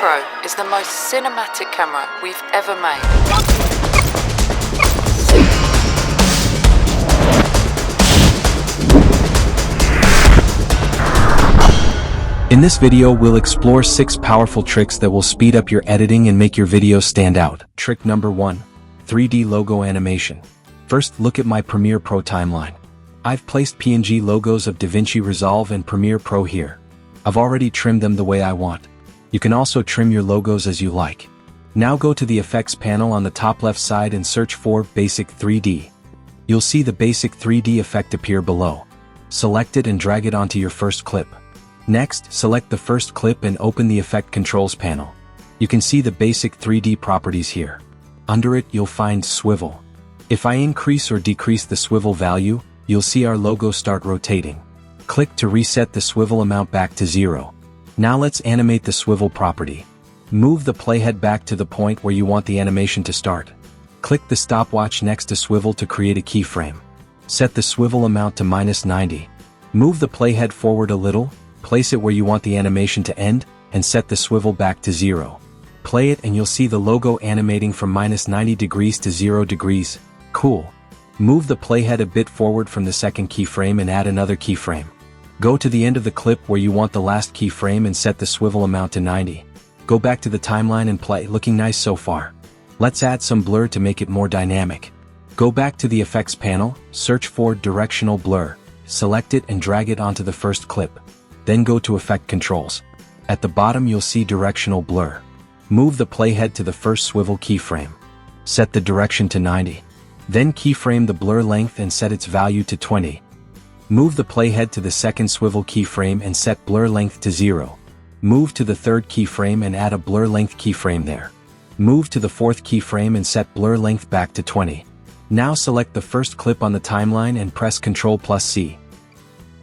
Pro is the most cinematic camera we've ever made. In this video, we'll explore 6 powerful tricks that will speed up your editing and make your videos stand out. Trick number 1. 3D logo animation. First, look at my Premiere Pro timeline. I've placed PNG logos of DaVinci Resolve and Premiere Pro here. I've already trimmed them the way I want. You can also trim your logos as you like. Now go to the Effects panel on the top left side and search for Basic 3D. You'll see the Basic 3D effect appear below. Select it and drag it onto your first clip. Next, select the first clip and open the Effect Controls panel. You can see the basic 3D properties here. Under it, you'll find Swivel. If I increase or decrease the swivel value, you'll see our logo start rotating. Click to reset the swivel amount back to 0. Now let's animate the swivel property. Move the playhead back to the point where you want the animation to start. Click the stopwatch next to swivel to create a keyframe. Set the swivel amount to -90. Move the playhead forward a little, place it where you want the animation to end, and set the swivel back to 0. Play it and you'll see the logo animating from -90 degrees to 0 degrees. Cool. Move the playhead a bit forward from the second keyframe and add another keyframe. Go to the end of the clip where you want the last keyframe and set the swivel amount to 90. Go back to the timeline and play. Looking nice so far. Let's add some blur to make it more dynamic. Go back to the Effects panel, search for Directional Blur, select it and drag it onto the first clip. Then go to Effect Controls. At the bottom you'll see Directional Blur. Move the playhead to the first swivel keyframe. Set the direction to 90. Then keyframe the blur length and set its value to 20. Move the playhead to the second swivel keyframe and set blur length to 0. Move to the third keyframe and add a blur length keyframe there. Move to the fourth keyframe and set blur length back to 20. Now select the first clip on the timeline and press Ctrl+C.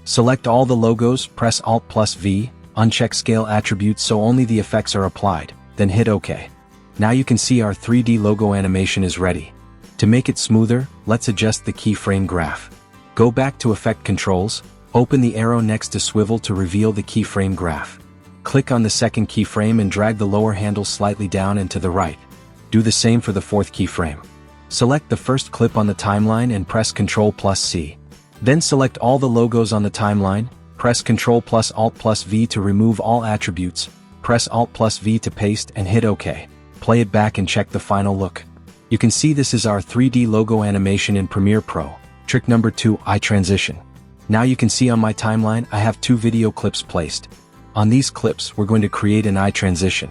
Select all the logos, press Alt+V, uncheck Scale Attributes so only the effects are applied, then hit OK. Now you can see our 3D logo animation is ready. To make it smoother, let's adjust the keyframe graph. Go back to Effect Controls, open the arrow next to Swivel to reveal the keyframe graph. Click on the second keyframe and drag the lower handle slightly down and to the right. Do the same for the fourth keyframe. Select the first clip on the timeline and press Ctrl+C. Then select all the logos on the timeline, press Ctrl+Alt+V to remove all attributes, press Alt+V to paste and hit OK. Play it back and check the final look. You can see this is our 3D logo animation in Premiere Pro. Trick number 2, Eye Transition. Now you can see on my timeline I have 2 video clips placed. On these clips we're going to create an eye transition.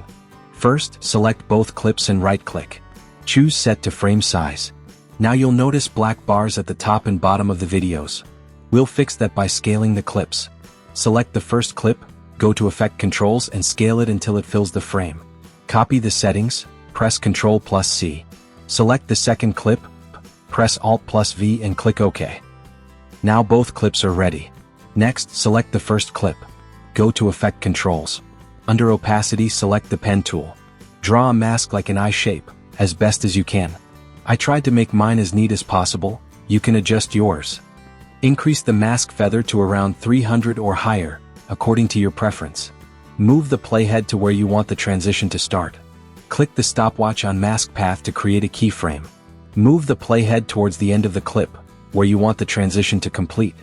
First, select both clips and right-click. Choose Set to Frame Size. Now you'll notice black bars at the top and bottom of the videos. We'll fix that by scaling the clips. Select the first clip, go to Effect Controls and scale it until it fills the frame. Copy the settings, press Ctrl+C. Select the second clip, press Alt+V and click OK. Now both clips are ready. Next, select the first clip. Go to Effect Controls. Under Opacity, select the Pen tool. Draw a mask like an eye shape, as best as you can. I tried to make mine as neat as possible. You can adjust yours. Increase the mask feather to around 300 or higher, according to your preference. Move the playhead to where you want the transition to start. Click the stopwatch on mask path to create a keyframe. Move the playhead towards the end of the clip, where you want the transition to complete.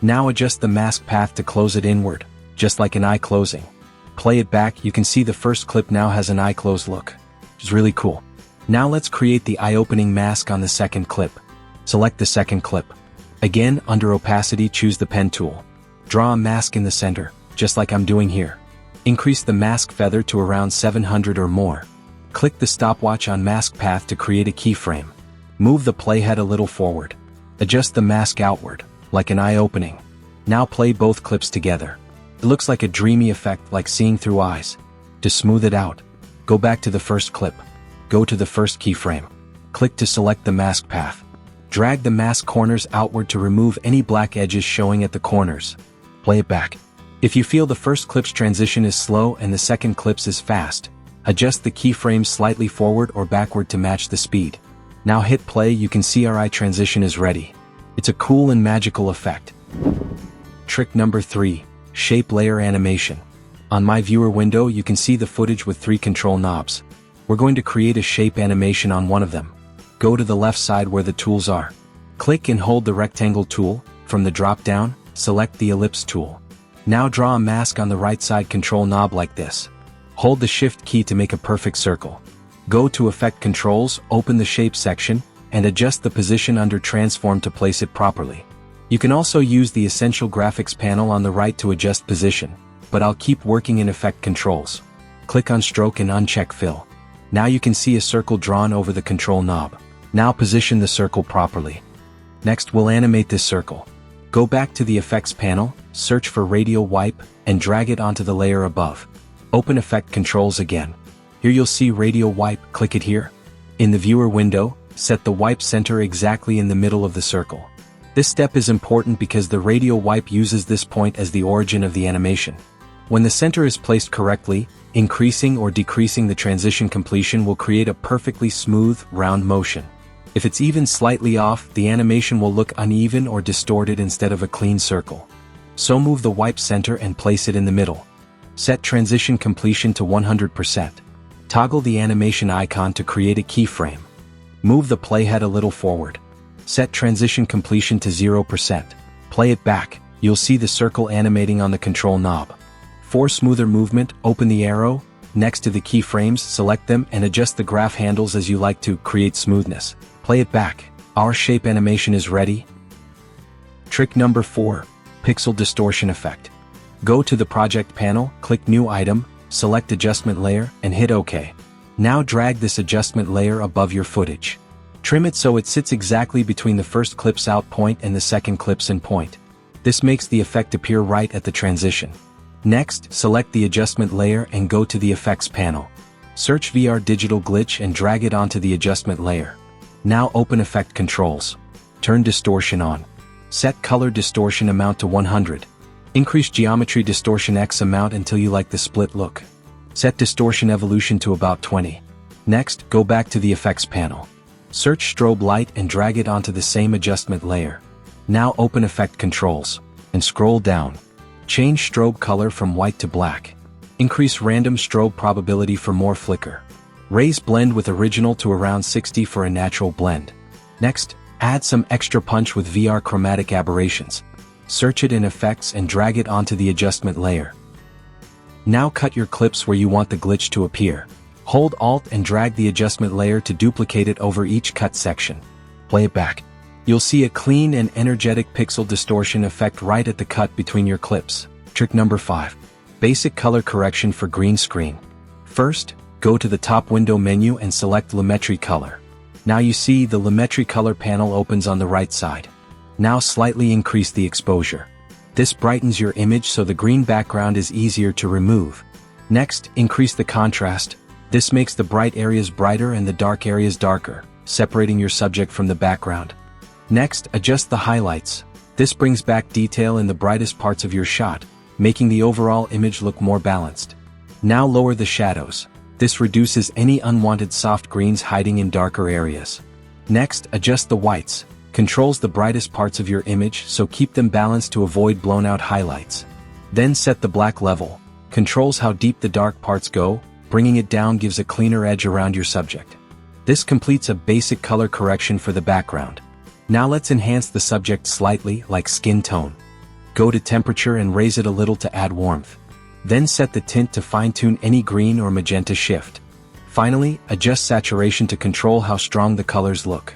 Now adjust the mask path to close it inward, just like an eye closing. Play it back. You can see the first clip now has an eye closed look. It's really cool. Now let's create the eye-opening mask on the second clip. Select the second clip. Again, under Opacity, choose the Pen tool. Draw a mask in the center, just like I'm doing here. Increase the mask feather to around 700 or more. Click the stopwatch on mask path to create a keyframe. Move the playhead a little forward. Adjust the mask outward, like an eye opening. Now play both clips together. It looks like a dreamy effect, like seeing through eyes. To smooth it out, go back to the first clip. Go to the first keyframe. Click to select the mask path. Drag the mask corners outward to remove any black edges showing at the corners. Play it back. If you feel the first clip's transition is slow and the second clip's is fast, adjust the keyframes slightly forward or backward to match the speed. Now hit play. You can see our eye transition is ready. It's a cool and magical effect. Trick number 3, Shape Layer Animation. On my viewer window, you can see the footage with 3 control knobs. We're going to create a shape animation on one of them. Go to the left side where the tools are. Click and hold the rectangle tool. From the drop-down, select the ellipse tool. Now draw a mask on the right side control knob like this. Hold the Shift key to make a perfect circle. Go to Effect Controls, open the Shape section, and adjust the position under Transform to place it properly. You can also use the Essential Graphics panel on the right to adjust position, but I'll keep working in Effect Controls. Click on Stroke and uncheck Fill. Now you can see a circle drawn over the control knob. Now position the circle properly. Next, we'll animate this circle. Go back to the Effects panel, search for Radial Wipe, and drag it onto the layer above. Open Effect Controls again. Here you'll see Radial Wipe, click it here. In the viewer window, set the wipe center exactly in the middle of the circle. This step is important because the Radial Wipe uses this point as the origin of the animation. When the center is placed correctly, increasing or decreasing the transition completion will create a perfectly smooth, round motion. If it's even slightly off, the animation will look uneven or distorted instead of a clean circle. So move the wipe center and place it in the middle. Set transition completion to 100%. Toggle the animation icon to create a keyframe. Move the playhead a little forward. Set transition completion to 0%. Play it back, you'll see the circle animating on the control knob. For smoother movement, open the arrow. Next to the keyframes, select them and adjust the graph handles as you like to create smoothness. Play it back. Our shape animation is ready. Trick number 4. Pixel Distortion Effect. Go to the Project panel, click New Item, select Adjustment Layer, and hit OK. Now drag this adjustment layer above your footage. Trim it so it sits exactly between the first clip's out point and the second clip's in point. This makes the effect appear right at the transition. Next, select the adjustment layer and go to the Effects panel. Search VR Digital Glitch and drag it onto the adjustment layer. Now open Effect Controls. Turn Distortion on. Set Color Distortion amount to 100. Increase Geometry Distortion X amount until you like the split look. Set Distortion Evolution to about 20. Next, go back to the Effects panel. Search Strobe Light and drag it onto the same adjustment layer. Now open Effect Controls, and scroll down. Change strobe color from white to black. Increase random strobe probability for more flicker. Raise blend with original to around 60 for a natural blend. Next, add some extra punch with VR chromatic aberrations. Search it in Effects and drag it onto the adjustment layer. Now cut your clips where you want the glitch to appear. Hold Alt and drag the adjustment layer to duplicate it over each cut section. Play it back. You'll see a clean and energetic pixel distortion effect right at the cut between your clips. Trick number 5. Basic color correction for green screen. First, go to the top window menu and select Lumetri Color. Now you see the Lumetri Color panel opens on the right side. Now slightly increase the exposure. This brightens your image so the green background is easier to remove. Next, increase the contrast. This makes the bright areas brighter and the dark areas darker, separating your subject from the background. Next, adjust the highlights. This brings back detail in the brightest parts of your shot, making the overall image look more balanced. Now lower the shadows. This reduces any unwanted soft greens hiding in darker areas. Next, adjust the whites. Controls the brightest parts of your image, so keep them balanced to avoid blown-out highlights. Then set the black level. Controls how deep the dark parts go. Bringing it down gives a cleaner edge around your subject. This completes a basic color correction for the background. Now let's enhance the subject slightly, like skin tone. Go to temperature and raise it a little to add warmth. Then set the tint to fine-tune any green or magenta shift. Finally, adjust saturation to control how strong the colors look.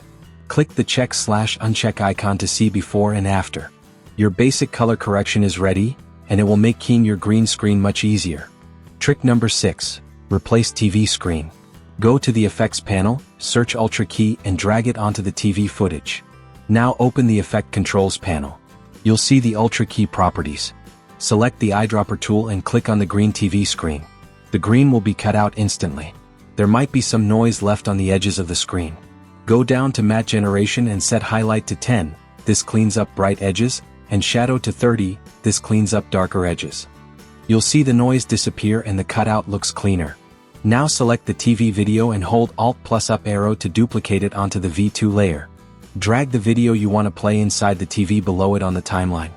Click the check/uncheck icon to see before and after. Your basic color correction is ready, and it will make keying your green screen much easier. Trick number 6. Replace TV screen. Go to the Effects panel, search Ultra key and drag it onto the TV footage. Now open the Effect Controls panel. You'll see the Ultra key properties. Select the eyedropper tool and click on the green TV screen. The green will be cut out instantly. There might be some noise left on the edges of the screen. Go down to Matte Generation and set Highlight to 10, this cleans up bright edges, and Shadow to 30, this cleans up darker edges. You'll see the noise disappear and the cutout looks cleaner. Now select the TV video and hold Alt+up arrow to duplicate it onto the V2 layer. Drag the video you want to play inside the TV below it on the timeline.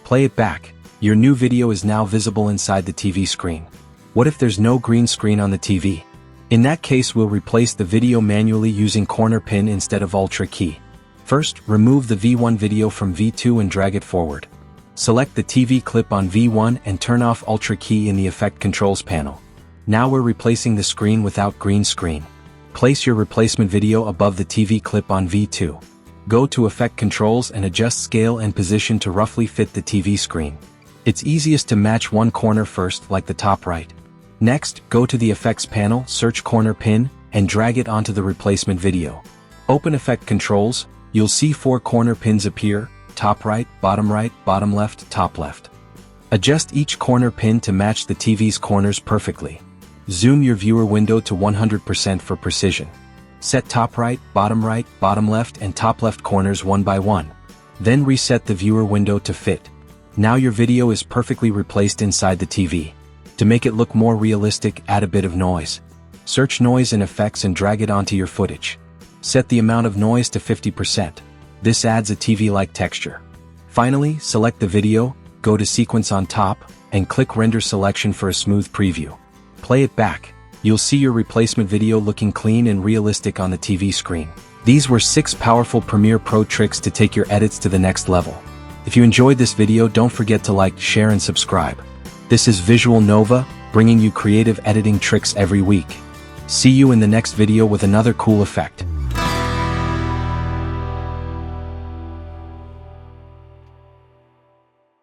Play it back. Your new video is now visible inside the TV screen. What if there's no green screen on the TV? In that case, we'll replace the video manually using corner pin instead of Alt key. First, remove the V1 video from V2 and drag it forward. Select the TV clip on V1 and turn off Alt key in the Effect Controls panel. Now we're replacing the screen without green screen. Place your replacement video above the TV clip on V2. Go to Effect Controls and adjust scale and position to roughly fit the TV screen. It's easiest to match one corner first, like the top right. Next, go to the Effects panel, search Corner Pin, and drag it onto the replacement video. Open Effect Controls, you'll see 4 corner pins appear: top right, bottom left, top left. Adjust each corner pin to match the TV's corners perfectly. Zoom your viewer window to 100% for precision. Set top right, bottom left, and top left corners one by one. Then reset the viewer window to fit. Now your video is perfectly replaced inside the TV. To make it look more realistic, add a bit of noise. Search Noise and Effects and drag it onto your footage. Set the amount of noise to 50%. This adds a TV-like texture. Finally, select the video, go to Sequence on top, and click Render Selection for a smooth preview. Play it back. You'll see your replacement video looking clean and realistic on the TV screen. These were 6 powerful Premiere Pro tricks to take your edits to the next level. If you enjoyed this video, don't forget to like, share, and subscribe. This is Visual Nova, bringing you creative editing tricks every week. See you in the next video with another cool effect.